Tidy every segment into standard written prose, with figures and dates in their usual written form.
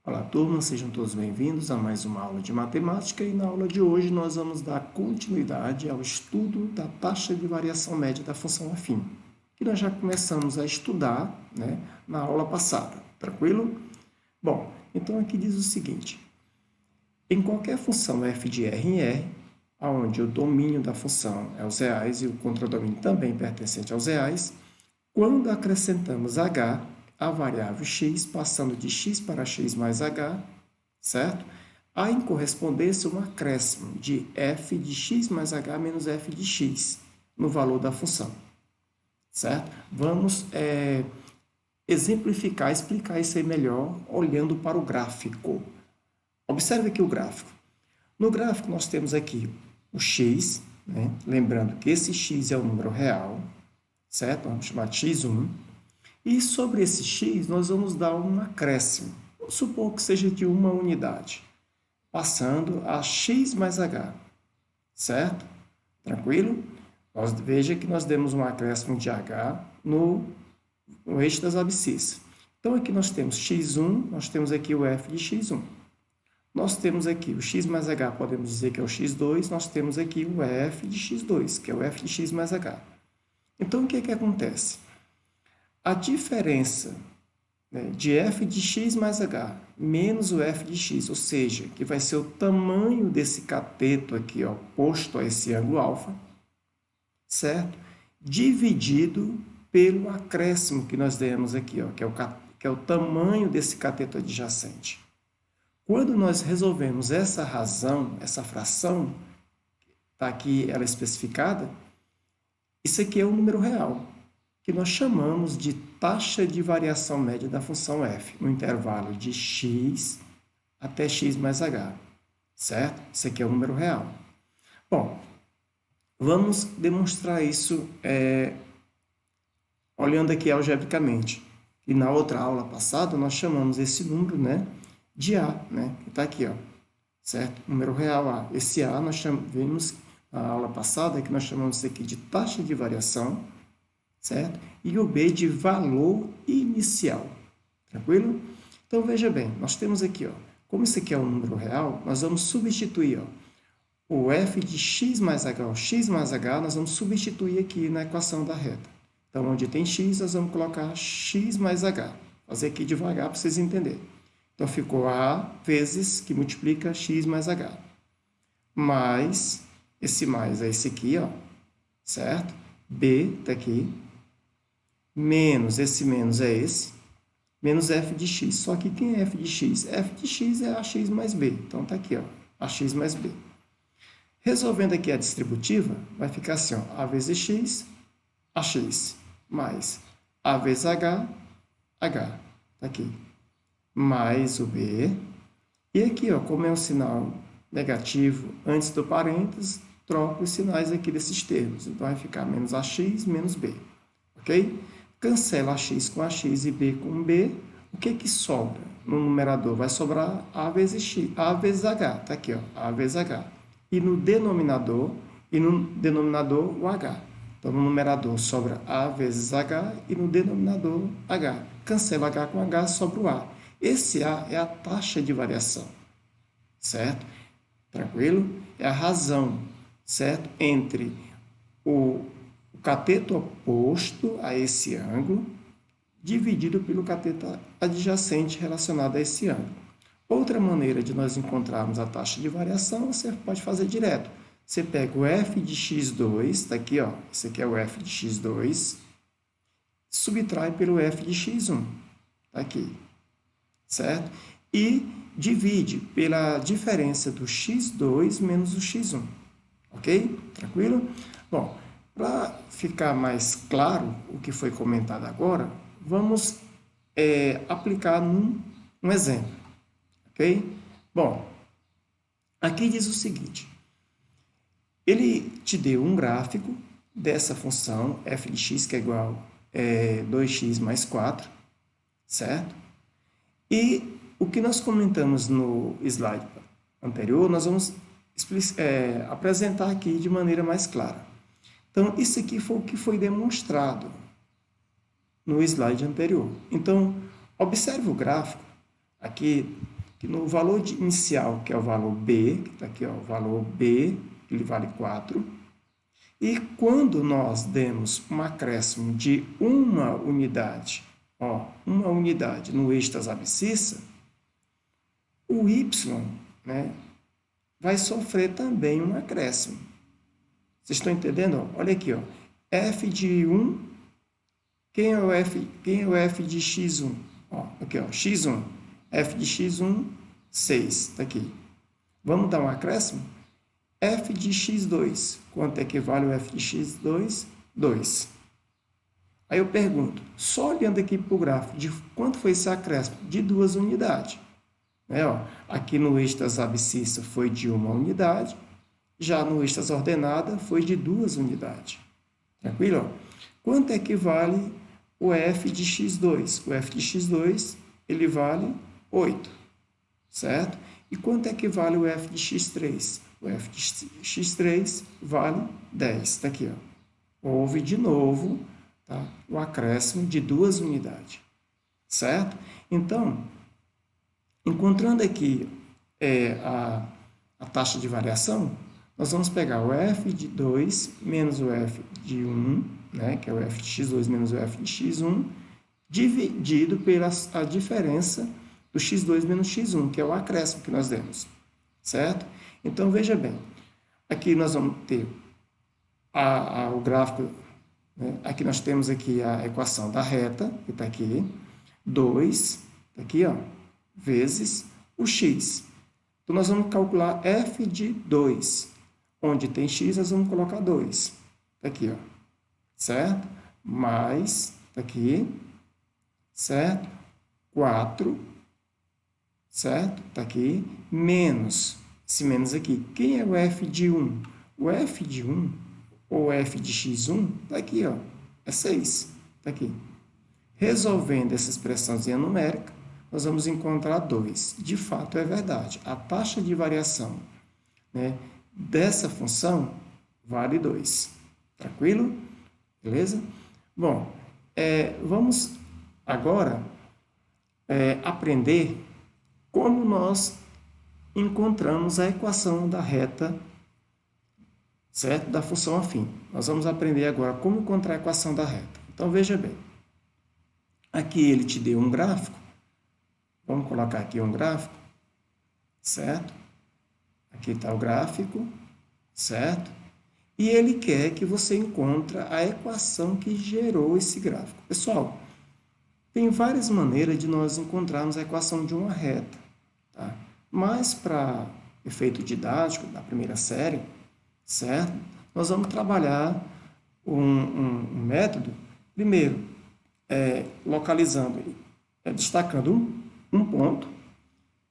Olá, turma, sejam todos bem-vindos a mais uma aula de matemática e na aula de hoje nós vamos dar continuidade ao estudo da taxa de variação média da função afim, que nós já começamos a estudar, na aula passada, tranquilo? Bom, então aqui diz o seguinte: em qualquer função f de R em R, onde o domínio da função é os reais e o contradomínio também pertencente aos reais, quando acrescentamos h, a variável x, passando de x para x mais h, certo? Há em correspondência um acréscimo de f de x mais h menos f de x no valor da função, certo? Vamos exemplificar, explicar isso aí melhor olhando para o gráfico. Observe aqui o gráfico. No gráfico nós temos aqui o x, né? Lembrando que esse x é o número real, certo? Vamos chamar de x1. E sobre esse x, nós vamos dar um acréscimo. Vamos supor que seja de uma unidade, passando a x mais h, certo? Tranquilo? Veja que nós demos um acréscimo de h no eixo das abscissas. Então, aqui nós temos x1, nós temos aqui o f de x1. Nós temos aqui o x mais h, podemos dizer que é o x2, nós temos aqui o f de x2, que é o f de x mais h. Então, o que que acontece? A diferença, de f de x mais h menos o f de x, ou seja, que vai ser o tamanho desse cateto aqui, ó, posto a esse ângulo alfa, certo? Dividido pelo acréscimo que nós demos aqui, ó, que é o tamanho desse cateto adjacente. Quando nós resolvemos essa razão, essa fração, está aqui ela especificada, isso aqui é um número real, que nós chamamos de taxa de variação média da função f, no intervalo de x até x mais h, certo? Isso aqui é um número real. Bom, vamos demonstrar isso olhando aqui algebricamente. E na outra aula passada, nós chamamos esse número, de A, que está aqui, ó, certo? Número real A. Esse A nós vimos na aula passada que nós chamamos isso aqui de taxa de variação, certo? E o B de valor inicial, tranquilo? Então, veja bem, nós temos aqui, ó, como isso aqui é um número real, nós vamos substituir, ó, o f de x mais h, o x mais h, nós vamos substituir aqui na equação da reta. Então, onde tem x, nós vamos colocar x mais h. Fazer aqui devagar para vocês entenderem. Então, ficou a vezes que multiplica x mais h. Mais, esse mais é esse aqui, ó, certo? B está aqui. Menos, esse menos é esse, menos f de x. Só que quem é f de x? F de x é ax mais b. Então, está aqui, ó, ax mais b. Resolvendo aqui a distributiva, vai ficar assim, ó, a vezes x, ax, mais a vezes h, está aqui, mais o b. E aqui, ó, como é um sinal negativo antes do parênteses, troco os sinais aqui desses termos. Então, vai ficar menos ax, menos b. Ok? Cancela ax com ax e b com b. O que que sobra? No numerador vai sobrar a vezes x, a vezes h. Está aqui, ó, a vezes h. E no denominador o h. Então, no numerador sobra a vezes h e no denominador h. Cancela h com h, sobra o a. Esse a é a taxa de variação, certo? Tranquilo? É a razão, certo? Entre o cateto oposto a esse ângulo, dividido pelo cateto adjacente relacionado a esse ângulo. Outra maneira de nós encontrarmos a taxa de variação, você pode fazer direto. Você pega o f de x2, está aqui, ó, esse aqui é o f de x2, subtrai pelo f de x1, está aqui, certo? E divide pela diferença do x2 menos o x1, ok? Tranquilo? Bom, para ficar mais claro o que foi comentado agora, vamos aplicar um exemplo, ok? Bom, aqui diz o seguinte: ele te deu um gráfico dessa função f de x, que é igual a 2x mais 4, certo? E o que nós comentamos no slide anterior, nós vamos apresentar aqui de maneira mais clara. Então, isso aqui foi o que foi demonstrado no slide anterior. Então, observe o gráfico. aqui que no valor inicial, que é o valor B, que está aqui, ó, o valor B, ele vale 4. E quando nós demos um acréscimo de uma unidade, ó, uma unidade no eixo das abscissas, o y, né, vai sofrer também um acréscimo. Vocês estão entendendo? Olha aqui, ó, f de 1, quem é o f de x1? Ó, aqui, ó, x1, f de x1, 6, está aqui. Vamos dar um acréscimo? F de x2, quanto é que vale o f de x2? 2. Aí eu pergunto, só olhando aqui para o gráfico, de quanto foi esse acréscimo? De 2 unidades. Ó, aqui no eixo das abscissas foi de 1 unidade, já no eixo das ordenadas foi de 2 unidades. Tranquilo? Quanto é que vale o f de x2? O f de x2, ele vale 8, certo? E quanto é que vale o f de x3? O f de x3 vale 10. Está aqui, ó. Houve de novo, tá, o acréscimo de 2 unidades, certo? Então, encontrando aqui a taxa de variação, nós vamos pegar o f de 2 menos o f de 1, né, que é o f de x2 menos o f de x1, dividido pela a diferença do x2 menos x1, que é o acréscimo que nós demos, certo? Então, veja bem, aqui nós vamos ter o gráfico, né? Aqui nós temos aqui a equação da reta, que está aqui, 2, tá aqui, ó, vezes o x. Então, nós vamos calcular f de 2. Onde tem x, nós vamos colocar 2. Tá aqui, ó, certo? Mais, tá aqui, certo? 4, certo? Tá aqui, menos, esse menos aqui. Quem é o f de 1? O f de 1, ou f de x1, tá aqui, ó, é 6. Tá aqui. Resolvendo essa expressãozinha numérica, nós vamos encontrar 2. De fato, é verdade. A taxa de variação, né, dessa função vale 2. Tranquilo? Beleza? Bom, vamos agora aprender como nós encontramos a equação da reta, certo? Da função afim. Nós vamos aprender agora como encontrar a equação da reta. Então, veja bem. Aqui ele te deu um gráfico. Vamos colocar aqui um gráfico, certo? Aqui está o gráfico, certo? E ele quer que você encontre a equação que gerou esse gráfico. Pessoal, tem várias maneiras de nós encontrarmos a equação de uma reta, tá? Mas, para efeito didático da primeira série, certo? Nós vamos trabalhar um método, primeiro, localizando, destacando um ponto,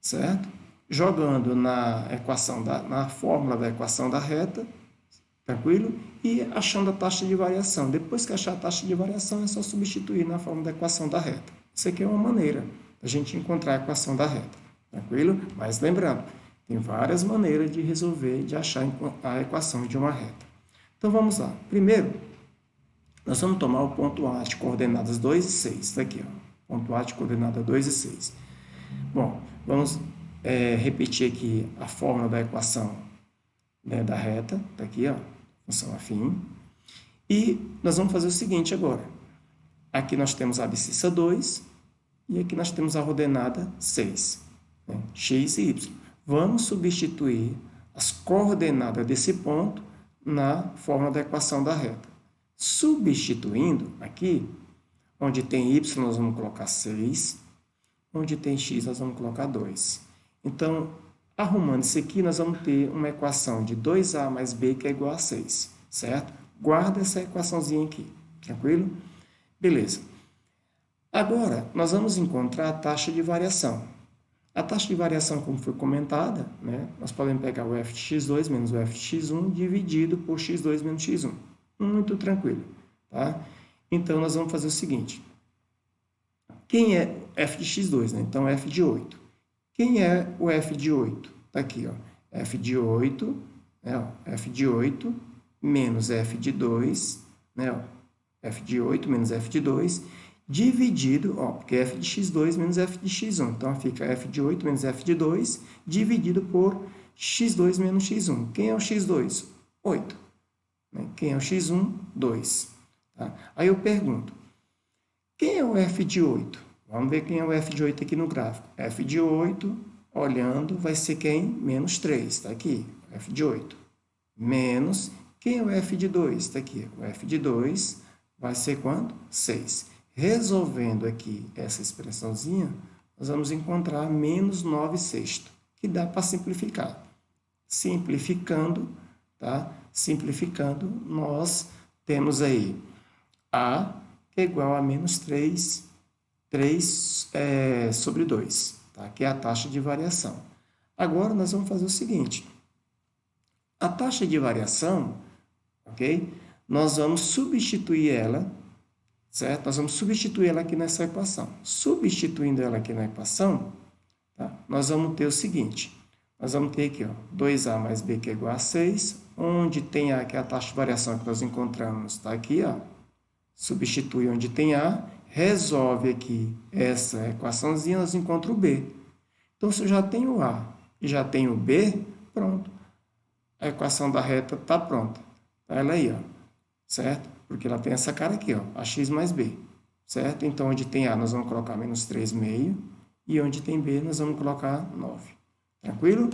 certo? Jogando na fórmula da equação da reta, tranquilo? E achando a taxa de variação. Depois que achar a taxa de variação, é só substituir na fórmula da equação da reta. Isso aqui é uma maneira da gente encontrar a equação da reta, tranquilo? Mas lembrando, tem várias maneiras de resolver, de achar a equação de uma reta. Então, vamos lá. Primeiro, nós vamos tomar o ponto A de coordenadas 2 e 6. Está aqui, ó. Ponto A de coordenadas 2 e 6. Bom, vamos repetir aqui a fórmula da equação, né, da reta. Está aqui, ó, função afim. E nós vamos fazer o seguinte agora. Aqui nós temos a abscissa 2 e aqui nós temos a ordenada 6, né, x e y. Vamos substituir as coordenadas desse ponto na fórmula da equação da reta. Substituindo aqui, onde tem y, nós vamos colocar 6. Onde tem x, nós vamos colocar 2. Então, arrumando isso aqui, nós vamos ter uma equação de 2a mais b que é igual a 6, certo? Guarda essa equaçãozinha aqui, tranquilo? Beleza. Agora, nós vamos encontrar a taxa de variação. A taxa de variação, como foi comentada, né, nós podemos pegar o f de x2 menos o f de x1 dividido por x2 menos x1. Muito tranquilo, tá? Então, nós vamos fazer o seguinte. Quem é f de x2, né? Então, f de 8. Quem é o f de 8? Está aqui, ó. F de 8, né, ó, f de 8 menos f de 2, né, ó, f de 8 menos f de 2, dividido, ó, porque f de x2 menos f de x1. Então, fica f de 8 menos f de 2 dividido por x2 menos x1. Quem é o x2? 8. Quem é o x1? 2. Tá? Aí eu pergunto, quem é o f de 8? Vamos ver quem é o f de 8 aqui no gráfico. f de 8, olhando, vai ser quem? Menos 3, está aqui, f de 8. Menos, quem é o f de 2? Está aqui, o f de 2 vai ser quanto? 6. Resolvendo aqui essa expressãozinha, nós vamos encontrar menos 9 sexto, que dá para simplificar. Simplificando, tá? Simplificando, nós temos aí A, que é igual a menos 3 sobre 2, tá? Que é a taxa de variação. Agora, nós vamos fazer o seguinte. A taxa de variação, ok? Nós vamos substituir ela, certo? Nós vamos substituir ela aqui nessa equação. Substituindo ela aqui na equação, tá? Nós vamos ter o seguinte. Nós vamos ter aqui, ó, 2A mais B que é igual a 6, onde tem A, que é a taxa de variação que nós encontramos, está aqui, ó. Substitui onde tem A, resolve aqui essa equaçãozinha, nós encontramos o B. Então, se eu já tenho A e já tenho B, pronto. A equação da reta está pronta. Tá ela aí, ó, certo? Porque ela tem essa cara aqui, ó, ax mais b, certo? Então, onde tem A, nós vamos colocar menos 3,5, e onde tem B, nós vamos colocar 9. Tranquilo?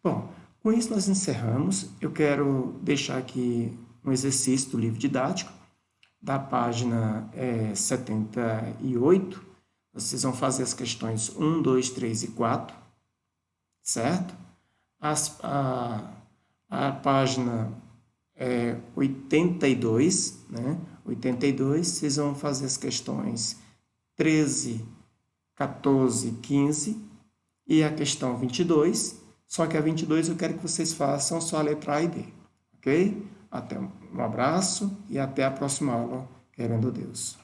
Bom, com isso nós encerramos. Eu quero deixar aqui um exercício do livro didático, da página 78. Vocês vão fazer as questões 1, 2, 3 e 4, certo? A página 82, né? 82, vocês vão fazer as questões 13, 14, 15 e a questão 22, só que a 22 eu quero que vocês façam só a letra A e D, ok? Um abraço e até a próxima aula, querendo Deus.